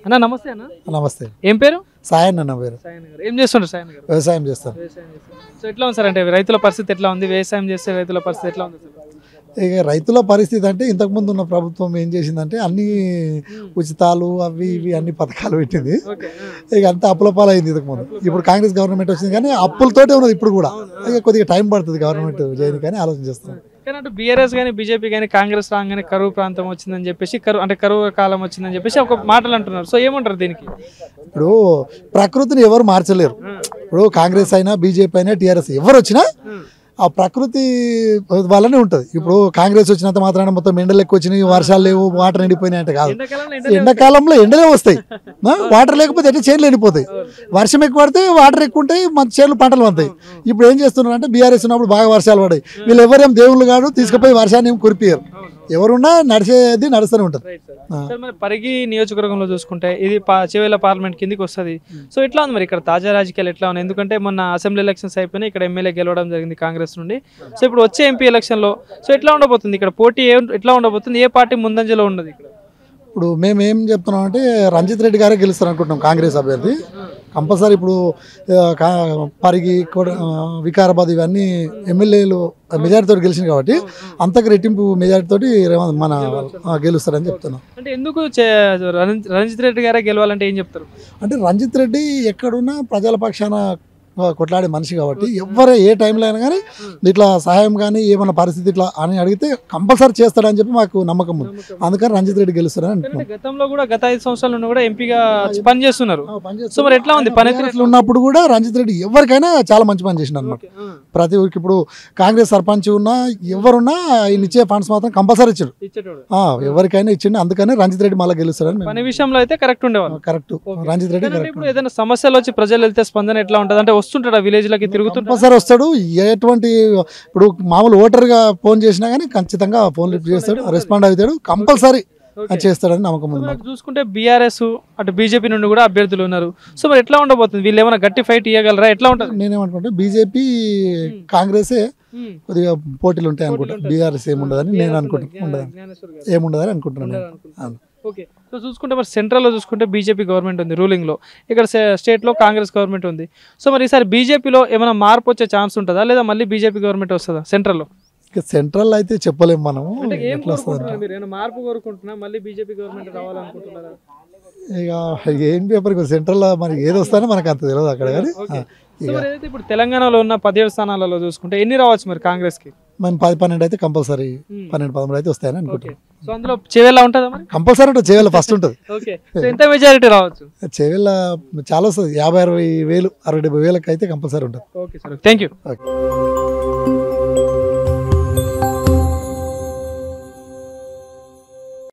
అన్న నమస్తే అన్న. నమస్తే. ఏం పేరు? సాయన్ అన్న పేరు. ఏం చేస్తుంటారు సాయన్ గారు? వ్యవసాయం చేస్తాం. సో ఎట్లా ఉంది సార్, అంటే రైతుల పరిస్థితి ఎట్లా ఉంది, వ్యవసాయం చేసే రైతుల పరిస్థితి ఎట్లా ఉంది? ఇక రైతుల పరిస్థితి అంటే ఇంతకుముందు ఉన్న ప్రభుత్వం ఏం చేసిందంటే అన్ని ఉచితాలు అవి ఇవి అన్ని పథకాలు పెట్టింది. ఇక అంతా అప్పుల పాలైంది ఇంతకుముందు. ఇప్పుడు కాంగ్రెస్ గవర్నమెంట్ వచ్చింది కానీ అప్పులతోటే ఉన్నది ఇప్పుడు కూడా. ఇక కొద్దిగా టైం పడుతుంది గవర్నమెంట్ చేయని కానీ ఆలోచన చేస్తాం. కానీ అటు బీఆర్ఎస్ కానీ బీజేపీ కానీ కాంగ్రెస్ రాగానే కరువు ప్రాంతం వచ్చిందని చెప్పేసి కరువు కాలం వచ్చిందని చెప్పేసి ఒక మాటలు అంటున్నారు. సో ఏమంటారు దీనికి? ఇప్పుడు ప్రకృతిని ఎవరు మార్చలేరు. ఇప్పుడు కాంగ్రెస్ అయినా బీజేపీ అయినా టీఆర్ఎస్ ఎవరు వచ్చినా ఆ ప్రకృతి వల్లనే ఉంటుంది. ఇప్పుడు కాంగ్రెస్ వచ్చినంత మాత్రాన మొత్తం ఎండలు ఎక్కువ వచ్చినాయి, వర్షాలు లేవు, వాటర్ ఎండిపోయినాయి అంటే కాదు. ఎండాకాలంలో ఎండలే వస్తాయి, వాటర్ లేకపోతే ఎట్లా చేనులు ఎండిపోతాయి. వర్షం ఎక్కువ పడితే వాటర్ ఎక్కువ ఉంటాయి, మన చేనులు పంటలు పంతాయి. ఇప్పుడు ఏం చేస్తున్నారు అంటే బీఆర్ఎస్ ఉన్నప్పుడు బాగా వర్షాలు పడాయి, వీళ్ళు ఎవరేం దేవుళ్ళు కాదు, తీసుకుపోయి వర్షాన్ని ఏం కురిపియరు. ఎవరున్నా నడిచేది నడుస్తూనే ఉంటుంది. పరిగి నియోజకవర్గంలో చూసుకుంటే ఇది చేవేళ్ల పార్లమెంట్ కిందికి వస్తుంది. సో ఎట్లా ఉంది మరి ఇక్కడ తాజా రాజకీయాలు ఎట్లా ఉన్నాయి? ఎందుకంటే మొన్న అసెంబ్లీ ఎలక్షన్స్ అయిపోయినాయి, ఇక్కడ ఎమ్మెల్యే గెలవడం జరిగింది కాంగ్రెస్ నుండి. సో ఇప్పుడు వచ్చే ఎంపీ ఎలక్షన్ లో సో ఎట్లా ఉండబోతుంది ఇక్కడ పోటీ, ఎట్లా ఉండబోతుంది, ఏ పార్టీ ముందంజలో ఉన్నది ఇక్కడ? ఇప్పుడు మేము ఏం చెప్తున్నాం అంటే రంజిత్ రెడ్డి గారే గెలుస్తారు అనుకుంటున్నాం, కాంగ్రెస్ అభ్యర్థి కంపల్సరీ. ఇప్పుడు పరిగి వికారాబాద్ ఇవన్నీ ఎమ్మెల్యేలు మెజారిటీతో గెలిచింది కాబట్టి అంతకు రెట్టింపు మెజారిటీతోటి మన గెలుస్తారని చెప్తున్నాం. అంటే ఎందుకు రంజిత్ రెడ్డి గారే గెలవాలంటే ఏం చెప్తారు? అంటే రంజిత్ రెడ్డి ఎక్కడున్నా ప్రజల పక్షాన కొట్లాడే మనిషి కాబట్టి ఎవరు ఏ టైంలో అయినా కానీ ఇట్లా సహాయం కానీ ఏమైనా పరిస్థితి ఇట్లా అని అడిగితే కంపల్సరీ చేస్తాడని చెప్పి మాకు నమ్మకం ఉంది. అందుకని రంజిత్ రెడ్డి గెలుస్తారని అంటున్నాం. గతంలో కూడా గత 5 సంవత్సరాల నుండి కూడా ఎంపీగా పని చేస్తున్నారు. సో మరి ఎట్లా ఉంది పనితీరు? ఉన్నప్పుడు కూడా రంజిత్ రెడ్డి ఎవరికైనా చాలా మంచి పని చేసిండు అనమాట. ప్రతి ఊరికి ఇప్పుడు కాంగ్రెస్ సర్పంచ్ ఉన్నా ఎవరున్నా ఆయన ఇచ్చే ఫండ్స్ మాత్రం కంపల్సరీ ఇచ్చాడు, ఎవరికైనా ఇచ్చిండు. అందుకని రంజిత్ రెడ్డి మళ్ళీ గెలుస్తారని. పని విషయంలో అయితే కరెక్ట్ ఉండేవారు. కరెక్ట్ రంజిత్ రెడ్డి. ఇప్పుడు ఏదైనా సమస్యలు వచ్చి ప్రజలు వెళ్తే స్పందన ఎట్లా ఉంటుంది? అంటే వస్తుంటాడు విలేజ్ లకి తిరుగుతుంటాడు, కంపల్సరీ వస్తాడు. ఎటువంటి ఇప్పుడు మామూలు ఓటర్గా ఫోన్ చేసినా కానీ ఖచ్చితంగా ఫోన్ లిఫ్ట్ చేస్తాడు, రెస్పాండ్ అవుతాడు, కంపల్సరీ చేస్తాడని నమ్మకం ఉంది. చూసుకుంటే బీఆర్ఎస్ అటు బీజేపీ నుండి కూడా అభ్యర్థులు ఉన్నారు. సో మరి ఎట్లా ఉండబోతుంది? వీళ్ళు ఏమైనా గట్టి ఫైట్ ఇవ్వగలరా? ఎట్లా ఉంటుంది? నేనేమనుకుంటా బీజేపీ కాంగ్రెసే కొద్దిగా పోటీలు ఉంటాయి అనుకుంటాను. బీఆర్ఎస్ ఏముండదని నేను అనుకుంటున్నాను, ఏముండదని అనుకుంటున్నాను. ఓకే. సో చూసుకుంటే మరి సెంట్రల్లో చూసుకుంటే బీజేపీ గవర్నమెంట్ ఉంది రూలింగ్లో, ఇక్కడ స్టేట్లో కాంగ్రెస్ గవర్నమెంట్ ఉంది. సో మరి ఈసారి బీజేపీలో ఏమైనా మార్పు వచ్చే ఛాన్స్ ఉంటుందా, లేదా మళ్ళీ బీజేపీ గవర్నమెంట్ వస్తుందా సెంట్రల్లో? సెంట్రల్ అయితే చెప్పలేము మనం. మార్పు కోరుకుంటున్నా, మళ్ళీ బీజేపీ గవర్నమెంట్ రావాలనుకుంటున్నారా? ఇక ఏం పేపర్ సెంట్రల్ మరి ఏది వస్తానో మనకు అంత తెలియదు అక్కడ. కానీ ఇప్పుడు తెలంగాణలో ఉన్న 17 స్థానాలలో చూసుకుంటే ఎన్ని రావచ్చు మరి కాంగ్రెస్ కి? మనం 10-12 అయితే కంపల్సరీ, 12-13 అయితే వస్తాయని అనుకుంటున్నాం. సో అందులో చేవేళ్ళ ఉంటుందా మరి? కంపల్సరీ ఉంటుంది, చేవేళ్ళ ఫస్ట్ ఉంటుంది. ఎంత మెజారిటీ రావచ్చు? చేవేళ్ళ చాలా వస్తుంది, 50-60 వేలు 60-70 వేలకు అయితే కంపల్సరీ ఉంటుంది. Okay sir, thank you.